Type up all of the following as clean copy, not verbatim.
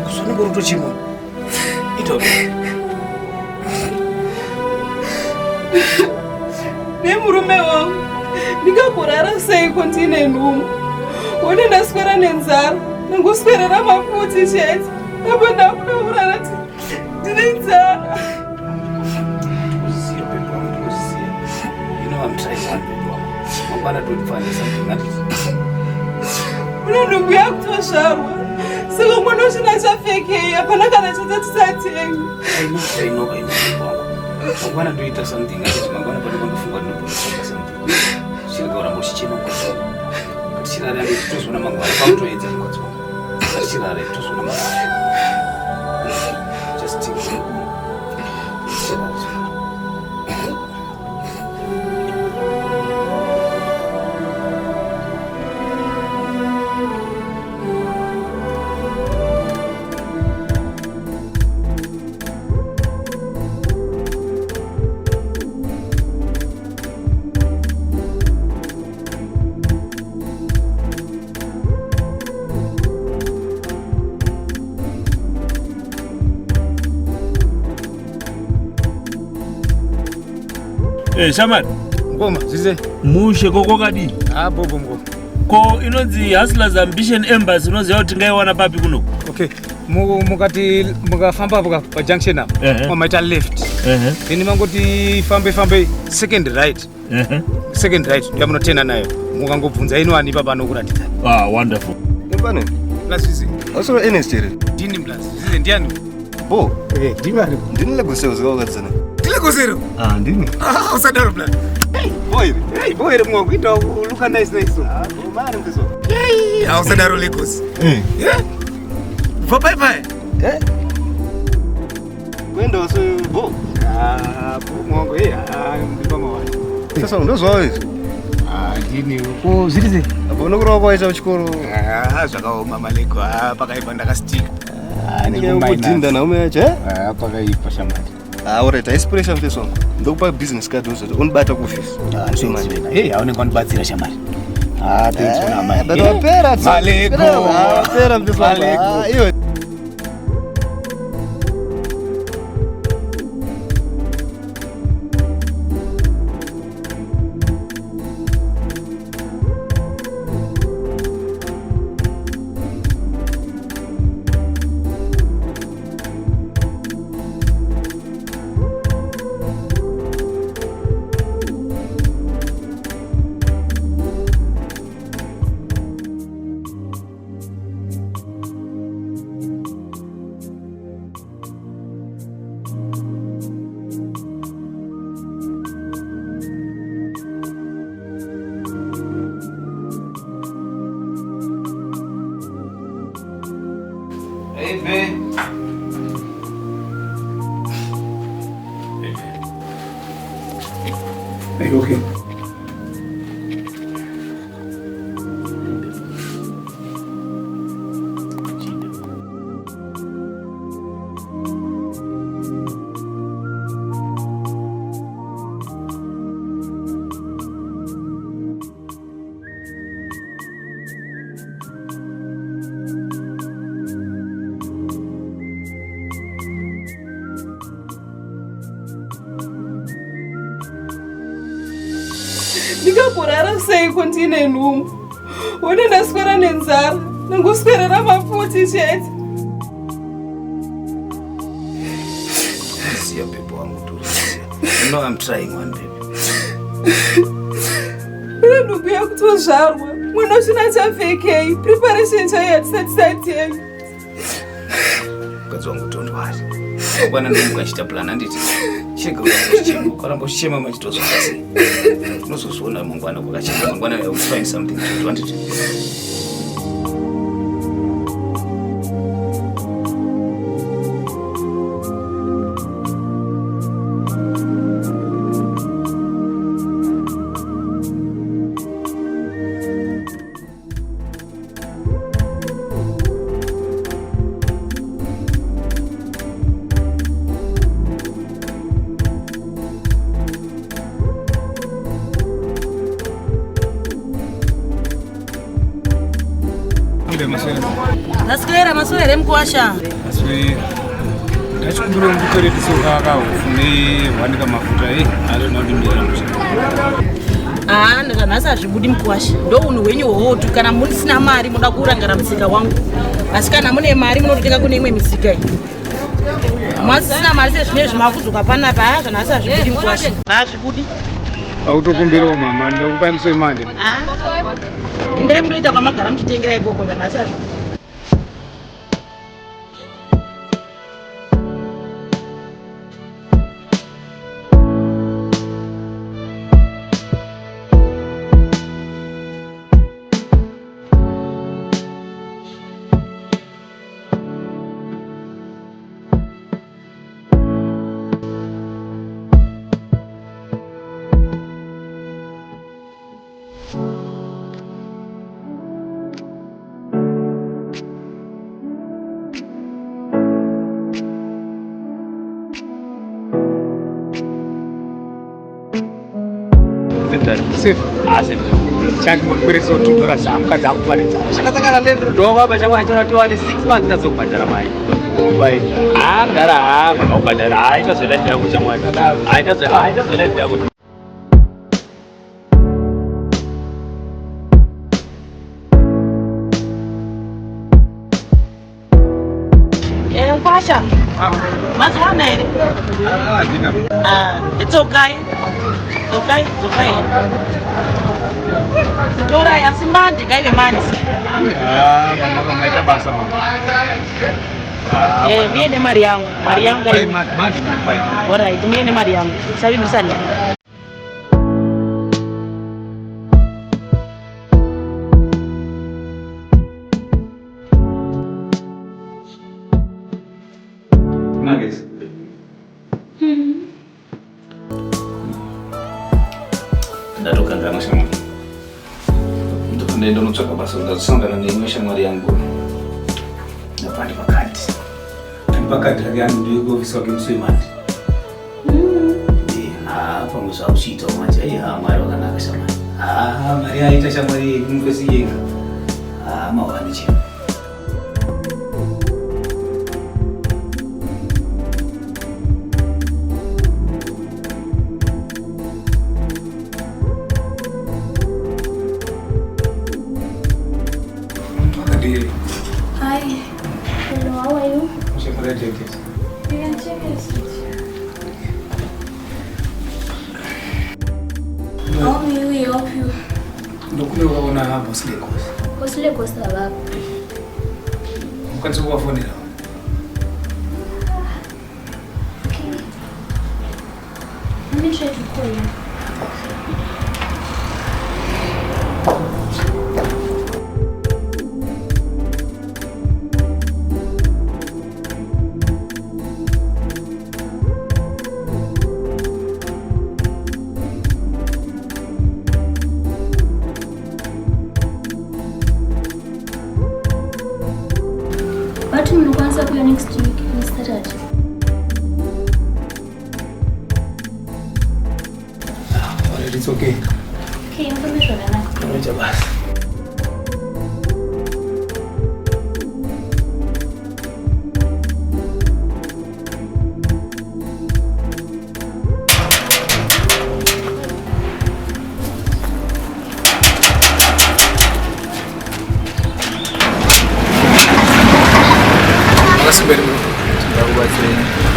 Kusongo ruto chimo. Ito. Nemurume wangu. Ndingakurara sei kontine nhumu. Wone ndaswera nenzara. Ndangoswerera mafuti chete. Apo ndakudaurara ndine nzara. Uziya pepo wangu, uziya. You know I'm trying one pepo wangu. Mangwana don't find something that is. Unonungu yakutozvarwa. Saka mwana uchina chafekei. Hapana kana chatatisatenge. I know pepo wangu. Mangwana ndoita something that is. Mangwana pandikondofunga ndinoponesonga something. Chirikaura moshichema kwaso. Chirara nditozona mangwana pamutoedza kwaso. Chirara nditozona mangwana. Just take it. Shaman. Ngoma, zize. Mushe koko kadi. Bobo ngoma. Ko inonzi Hustlers Ambition Embassy unoziva kuti ngaiwana papi kuno. Okay. Mukati mukafamba pa junction apa. Wamaita left. Ini mangoti fambe second right. Second right yamunotenda nayo. Mukangobvunza inwani papa nokuratidza. Wonderful. Ngepane? Plus zize. Osoro Ernest here. Dini plus. Zize ndiani? Bo. Dimari. Ndini Lagosero zikawakadzana. Lagosero? Ndini. Usadaro plus. Boy. Boy mwangu ita look nice. Mari mkiso. Usadaro Lagos. Bye. Kwenda so bo. Bo mwangu ndipo mawani. Sasa ndozwa hizo. Dini ko zirize. Abona kuroba isa uchikoro. Zvakaoma maleko pakaipa ndakastika. Ndinda na umeacha. Pakaipa shamari. Alright, inspiration mteso. Ndokupa business card unzo. Unibata ku office. So manje. Aone kwanibatsira shamari. Thanks for na mali. Ndapera. Maleko. Pera mteso. Maleko. Iyo. Hey, babe. Are you okay? Ndingakurara sei kontine nhumu. Wone ndaswera nenzara. Ndangoswerera mafuti chete. Uziya pepo wangu turuziya. You know I'm trying one baby. Unonungu yakutozvarwa. Mwana uchina chafekei. Preparation chayo yatisatisatenga. Mukadzi wangu tondwari. Mangwana ndimukachita plan handiti. Chega ukaramba uchichema machitozwa sei. Unozozviona mangwana kwakachena. Mangwana I will find something to do handiti. mkwasha. Asi ndachikumbira mutore tisoka akaufune wanika mafuta alona kuti ndira mushaka. Ndakanhasi hazvibudi mkwasha. Ndo unhu hwenyu hwotu. Kana musina mari munoda kurangara musika wangu. Asi kana mune mari munototenga kune imwe misika iyi. Masina mari sezvinezvi mafuzuka panapa zvanhasi hazvibudi mkwasha. Hazvibudi. Autokumbirawo mama ndakupai musoi mande. Ndiri munoita kwamagara muchitengera ikoko zvanhasi hazvibudi. Safe. Chaki mukwereso tudora zamukadzi akuparidza. Shakasakana ndendodonga pachangwa hachona tiwane 6 months ndazokubhadhara mai. Bai. Ngara makubhadhara haitazoenda ndangu chamwari. Haitazoenda ndangu. Mkwasha. Mazwana here? It's okay. Okay. Tora yasimandi kaive mani. Mama maita basa mama. Mie ne mari yangu. Mari yangu kai. Alright, mie ne mari yangu. Sabi misali. Nuggets. Ndatoka ngana shamwari. Ndaenda kunotsvaka basa ndasangana neimwe shamwari yangu. Napandi pakati. Pakati yakani ndiyo kuofisa wake Muswimandi. Pamwe zvauchiita umati mwari wakanaka shamwari. Mari aita shamwari kumufesi yega. Mawani chino. Hi. Hello, how are you? You can check it. How may we help you? ndokune ukaona boss Lagos. Boss Lagos avapo. Ukwanisa kuvafonera. Okay. Let me try to call you. But we'll answer for next week, Mr. Alright, it's okay. Okay, information enough. Ngoja basi.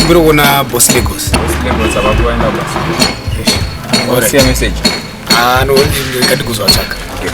Mbiro kuona boss Lagos. Lagos abakuenda basi. Alright. See a message. No, ngati kuzwatsvaka. Okay.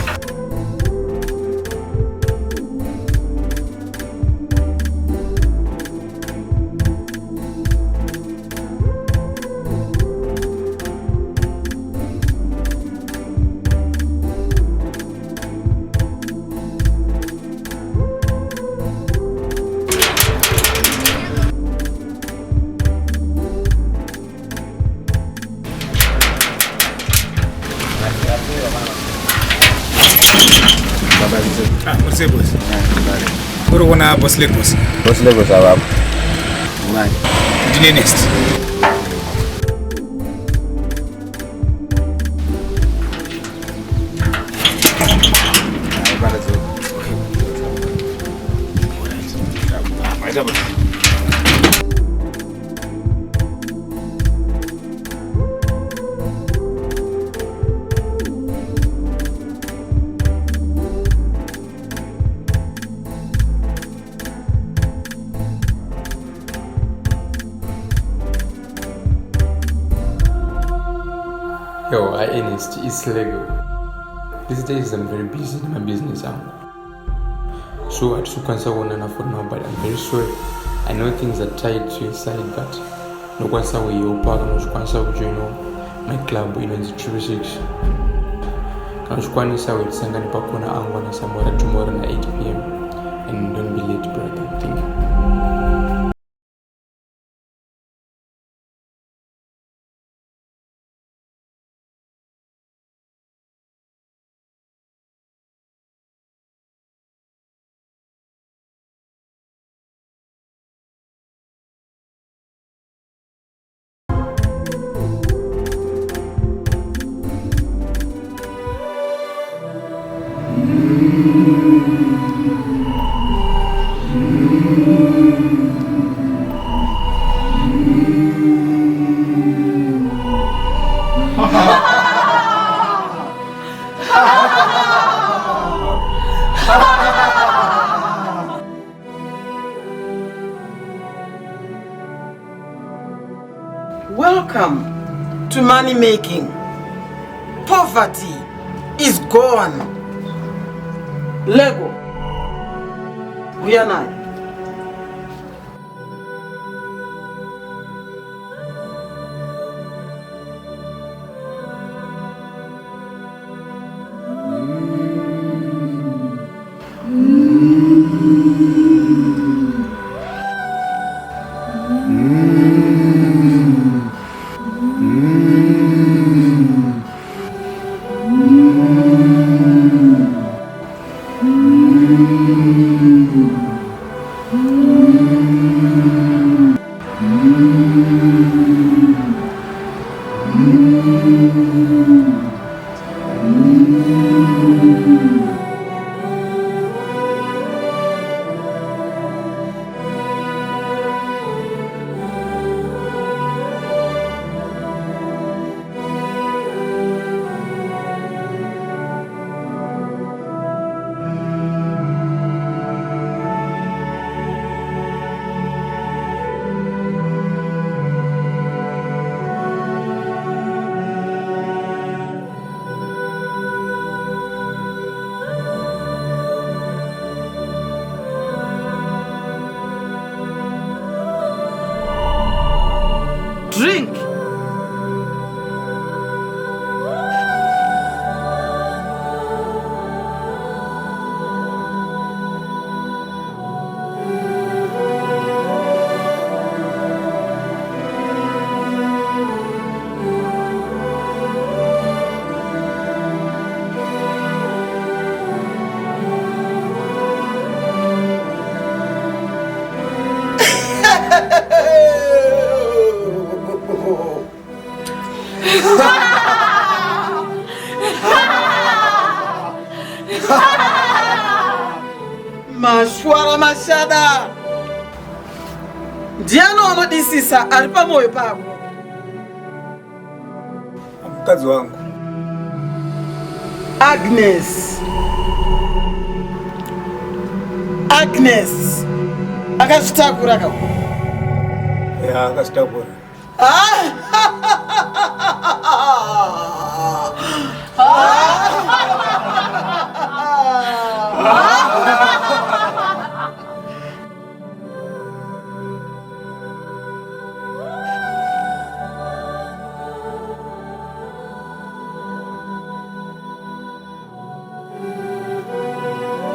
What's up, boss? Mbiro kuona boss Lagos. Boss Lagos abapo. Mani. Ndine next. Ajaba. Yo, Ernest, it's legal. These days I'm very busy in my business. So I took answer one and for now, but I'm very sorry. I know things are tied to your side, but no answer with your partner, no answer with my club, it's 36. Kanashkwani sawa itisangani pakona angwa na samora tomorrow na 8 p.m. And don't be late, brother. Thank you. Welcome to money making. Poverty is gone. Lego. We are not. Drink. Mashwara mashada. Ndiano anodisisa ali pamoyo pako. Mkazi wangu. Agnes. Agnes. Akashitakura kako. Ya, akashitakura.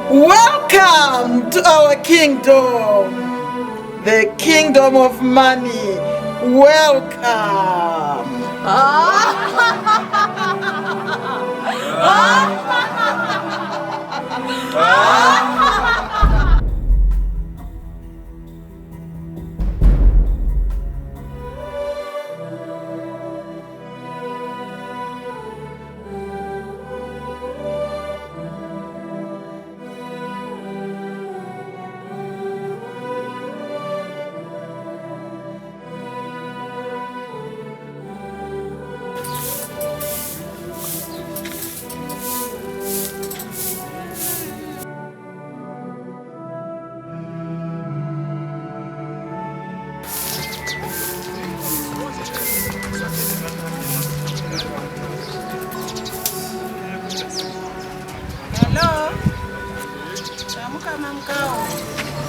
Welcome to our kingdom, the kingdom of money. Welcome.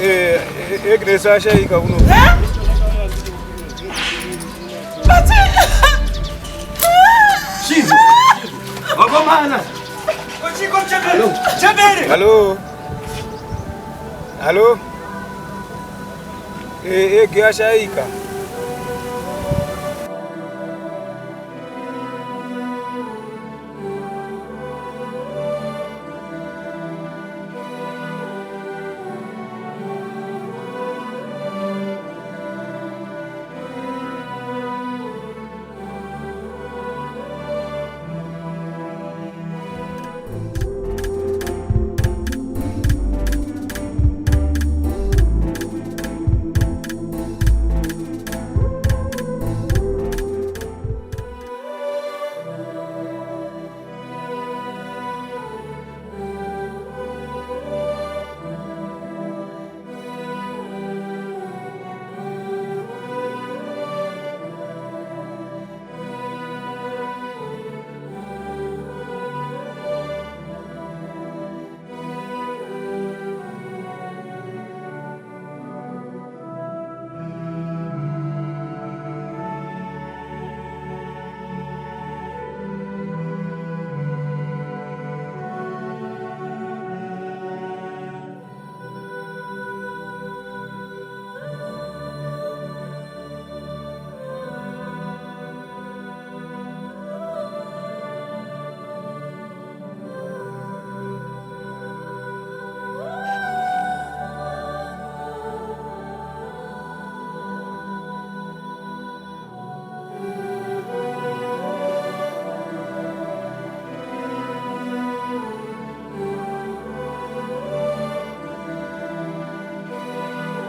Egnesa ashaika uno. Chizo. Wakomana. Uchiko chakalo. Chabere. Hello. Hello. Ege ashaika.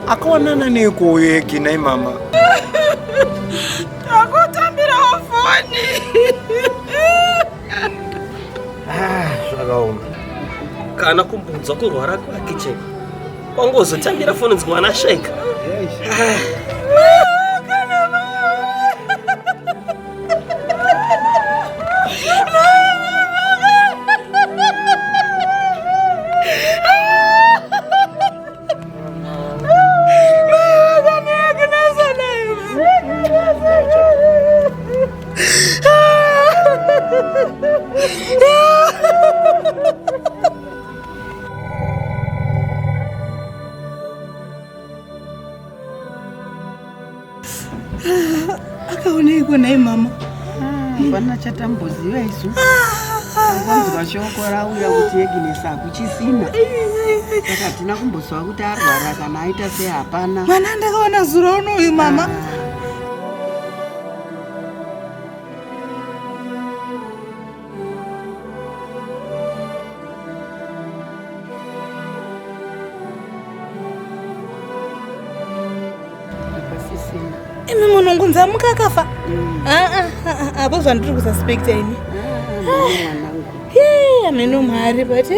Akawanana neko yeki na mama. Takutambira foni. Zvakaoma. Kana kumbudza kurwara kwake cheko. Kwangozotambira foni dzimwana sheka. Akaonekwa naye mama. Pana chatamboziva isu. Kwanzwa shoko rauya kuti Eginesa kuchisina. Saka tina kumboswa kuti arwara kana aita sei hapana. Mana ndakaona zuro unoyu mama. Imi munhu ngunzamuka akafa. Apo zvandiri kususpecta ini. Ameno mari but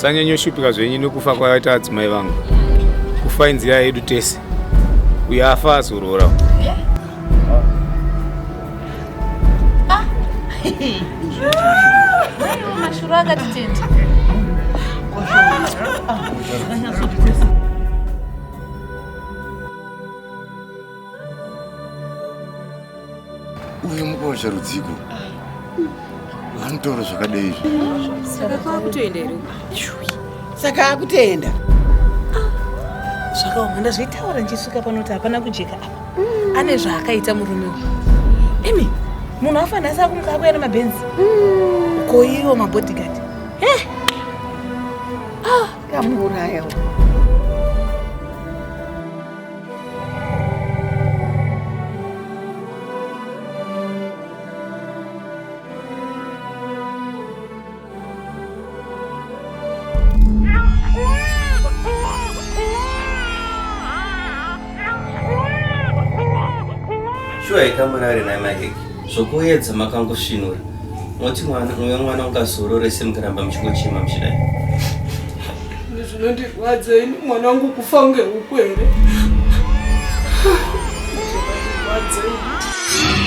musanyanyoshupika zvenyu nekufa kwaita adzimai vangu. Kufa inzira yedu tese. Uyo afa azorora. Mashuru akatitenda. Uyu mukosha rudziko. Vanotoro zvakadai izvi. Saka kwakutoenda here? Saka akutenda. Zvakaoma ndazvitaura ndichisvika pano kuti hapana kujeka apa. Ane zvaakaita murume uyu. Imi, munhu afana asa kumuka akuya nemabhenzi. Koiwo mabodyguard. Kamuuraya. Shuwa ikamurari na mageki. Zvokuedza makangosvinura. Moti mwana ungazorore semukaramba muchingochema muchidai. Zvinondirwadza ini mwana wangu kufa ngehuku here. Zvinondirwadza ini.